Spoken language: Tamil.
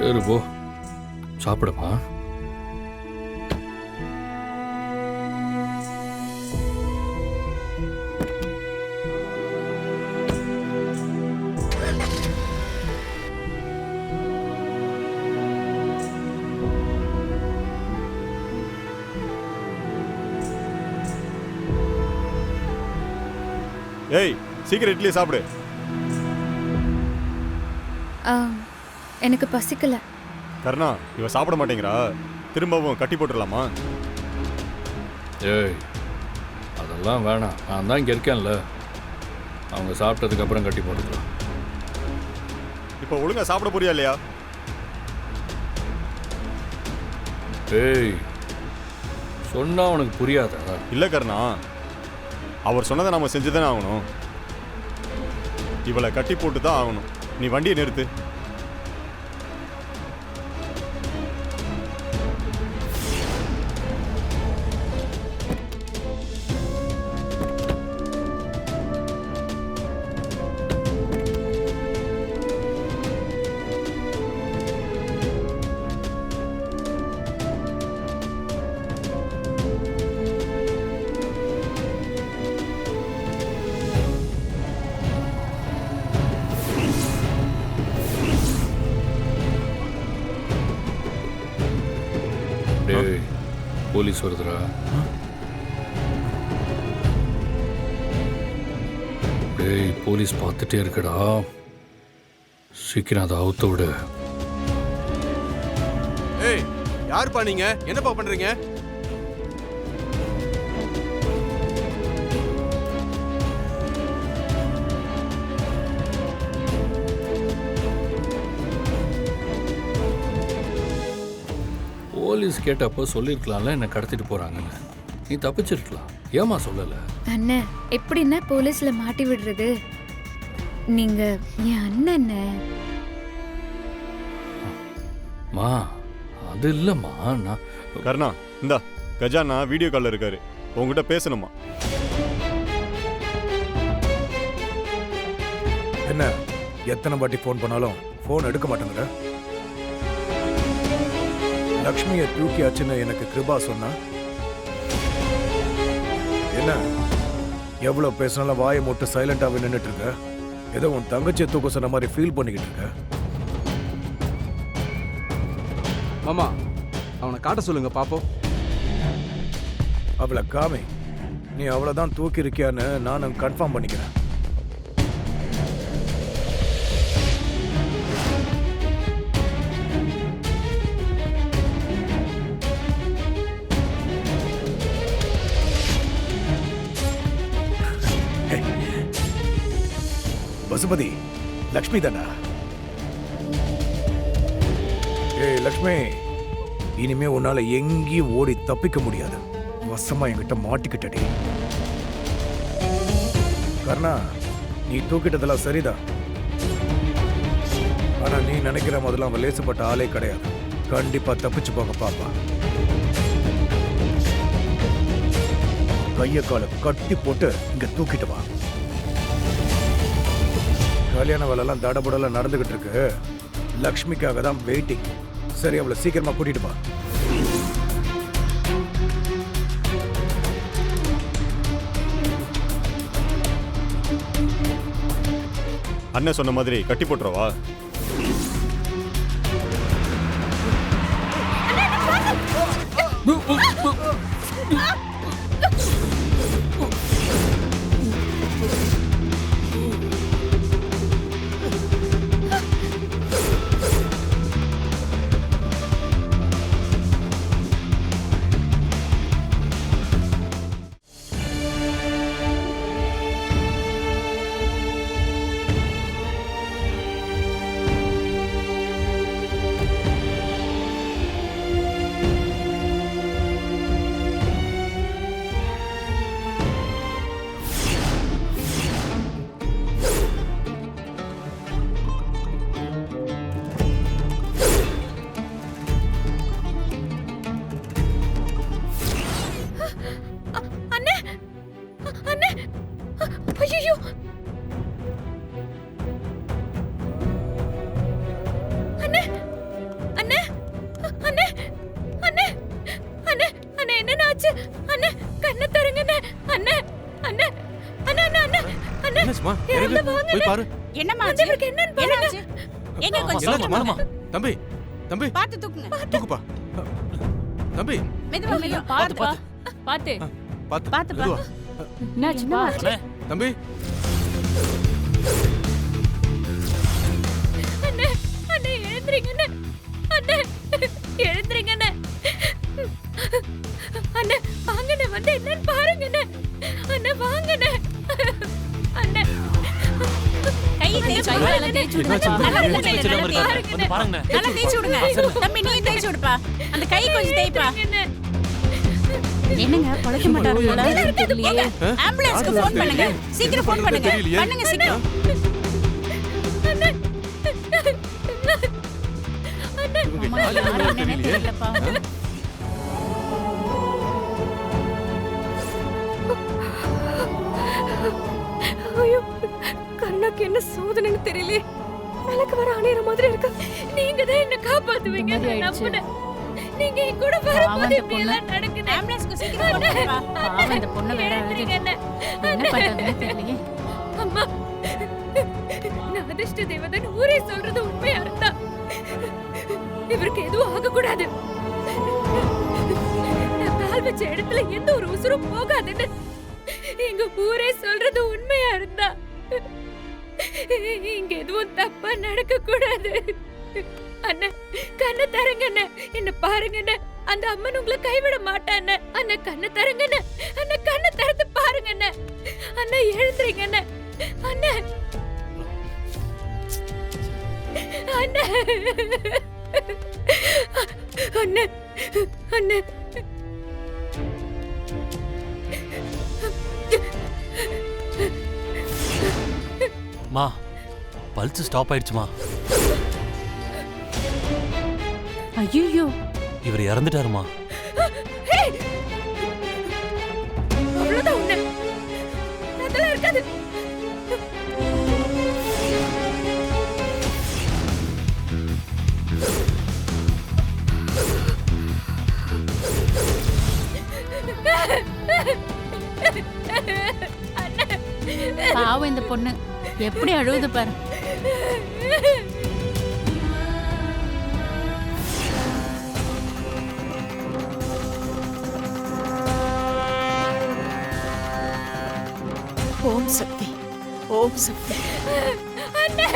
ஏறு போ, சாப்பிடுமா. ஏய், சீக்கிரம் இட்லி சாப்பிடு. எனக்கு பசிக்கல. கருணா, இவ சாப்பிட மாட்டேங்கிறா. திரும்பவும் கட்டி போட்டுடலாமா? ஏய், அதெல்லாம் வேணாம். நான் தான் இங்கே இருக்கேன்ல. அவங்க சாப்பிட்டதுக்கு அப்புறம் கட்டி போட்டுக்கலாம். இப்போ ஒழுங்கா சாப்பிட போறியா இல்லையா? ஏய், சொன்னா உனக்கு புரியாதா? இல்லை கருணா, அவர் சொன்னதை நம்ம செஞ்சு தானே ஆகணும். இவளை கட்டி போட்டு தான் ஆகணும். நீ வண்டியை நிறுத்து. டேய், போலீஸ் வருதுடா. டேய், போலீஸ் பார்த்துட்டே இருக்கடா. சீக்கிரம் அதை அவுத்த விடு. ஏய், யாருப்பா நீங்க? என்னப்பா பண்றீங்க? போலீஸ் கேட்டப்போ சொல்லியிருக்கலாம்ல என்னை கடத்திட்டு போறாங்கன்னு. நீ தப்பிச்சிருக்கலாம். ஏமா சொல்லலை? அண்ணன் எப்படின்னா போலீஸ்ல மாட்டி விடுறது? நீங்க என் அண்ணன். மா, அது இல்லைம்மா. நான் கருணா, இந்தா கஜானா வீடியோ காலில் இருக்காரு. உங்ககிட்ட பேசணுமா? என்ன எத்தனை வாட்டி ஃபோன் பண்ணாலும் ஃபோன் எடுக்க மாட்டேங்கிற? லக்ஷ்மியை தூக்கியாச்சுன்னு எனக்கு கிருபா சொன்னா என்ன? எவ்வளவு பேசினாலும் வாயை மூட்டு சைலண்டாவே நின்றுட்டு இருக்க. ஏதோ உன் தங்கச்சியை தூக்க சொன்ன மாதிரி ஃபீல் பண்ணிக்கிட்டு இருக்க. மாமா, அவனை காட்ட சொல்லுங்க பாப்போம். அவளை காமி. நீ அவளைதான் தூக்கி இருக்கியான்னு நானும் கன்ஃபார்ம் பண்ணிக்கிறேன். பசுபதி, லக்ஷ்மி தானா? ஏய் லக்ஷ்மி, இனிமே உன்னால எங்கேயும் ஓடி தப்பிக்க முடியாது. வசமா என்கிட்ட மாட்டிக்கிட்டடி. கர்ணா, நீ தூக்கிட்டதெல்லாம் சரிதான். ஆனா நீ நினைக்கிற முதல்ல அவன் லேசுப்பட்ட ஆளே கிடையாது. கண்டிப்பா தப்பிச்சு போக பாப்பா. கைய கால கட்டி போட்டு இங்க தூக்கிட்டு வா. கல்யாண வேலைலாம் தடபுடலாம் நடந்துகிட்டு இருக்கு. லக்ஷ்மிக்காக தான் வெயிட்டிங். சரி, அவளை சீக்கிரமா கூட்டிட்டு வா. அண்ணன் சொன்ன மாதிரி கட்டி போட்டுறவா? போய் பாரு. என்னம்மா வந்து ஆச்சு? இவருக்கு என்னன்னு என்ன பாருங்க. ஆச்சு? எங்க கொஞ்சம் என்னாச்சு மாமா? தம்பி தம்பி பார்த்து தூக்குங்க. தூக்குப்பா. தம்பி மெதுவா மெதுவா பாத்து பாத்து பாத்து பாத்துப்பா. மெதுவா. என்னாச்சுப்பா தம்பி அண்ணே அண்ணே எழுந்திரீங்க அண்ணே. அண்ணே எழுந்திரீங்க அண்ணே. அண்ணே வாங்கண்ணே வந்து என்னன்னு பாருங்க அண்ணே. அண்ணே வாங்கண்ணே. அண்ணே கை தேய்ச்சு கையெல்லாம் தேய்ச்சு என்னாச்சு? நல்லா விடுங்க. இல்ல, வச்சிடாம நல்லா இருக்காரு. பாருங்க. வந்து பாருங்க நல்லா தேய்ச்சு விடுங்க. தம்பி நீ தேய்ச்சு விடுப்பா. அந்த கை கொஞ்சம் தேய்ப்பா. அண்ணே. என்னங்க பழைக்க மாட்டாரு போல. தெரியலையே. ஆம்புலன்ஸ்க்கு ஃபோன் பண்ணுங்க. சீக்கிரம் ஃபோன் பண்ணுங்க. தெரியலையே. பண்ணுங்க சீக்கிரம். அண்ணே. அம்மா யாரு என்னன்னே தெரியலப்பா. ஐயோ கண்ணாக்கு என்ன சோதனைன்னு தெரியலையே. விளக்கு வர அணையிற மாதிரி இருக்கு. நீங்க தான் என்ன காப்பாத்துவீங்க இந்த மாதிரி நான் ஆயிடுச்சு. நம்புனேன். நீங்க என் கூட பாவம் வரும்போது அந்த இப்படி எல்லாம் நடக்குது. ஆம்புலன்ஸ்க்கு சீக்கிரம் ஃபோன் பண்ணுப்பா. பாவம் இந்த பொண்ணு வேற அழுது எழுந்திரீங்க அண்ணே. என்ன பண்றதுன்னு தெரியலையே அம்மா நான் அதிர்ஷ்ட தேவதன் ஊரே சொல்றது உண்மையா இருந்தா இவருக்கு எதுவும் ஆகக்கூடாது. நான் கால் வச்ச இடத்துல எந்த ஒரு உசுரும் போகாதுன்னு எங்க ஊரே சொல்றது உண்மையா இருந்தா இங்க எதுவும் தப்பா நடக்க கூடாது. அண்ணா கண்ணை தரங்க அண்ணா. என்ன பாருங்க அண்ணா. அந்த அம்மன் உங்களை கைவிட மாட்டான் அண்ணா. கண்ணை தரங்க அண்ணா. அண்ணா கண்ணை திறந்து பாருங்க அண்ணா. அண்ணா எழுந்துறீங்க அண்ணா. அண்ணா அண்ணா அண்ணா அண்ணா மா பல்ஸ் ஸ்டாப் ஆயிடுச்சுமா. ஐயோ இவர் இறந்துட்டாருமா. அவ்வளவுதான் உன்னை அதெல்லாம் இருக்காது. பாவம் இந்த பொண்ணு எப்படி அழுவுது பாரு. ஓம் சக்தி. ஓம் சக்தி. அண்ணா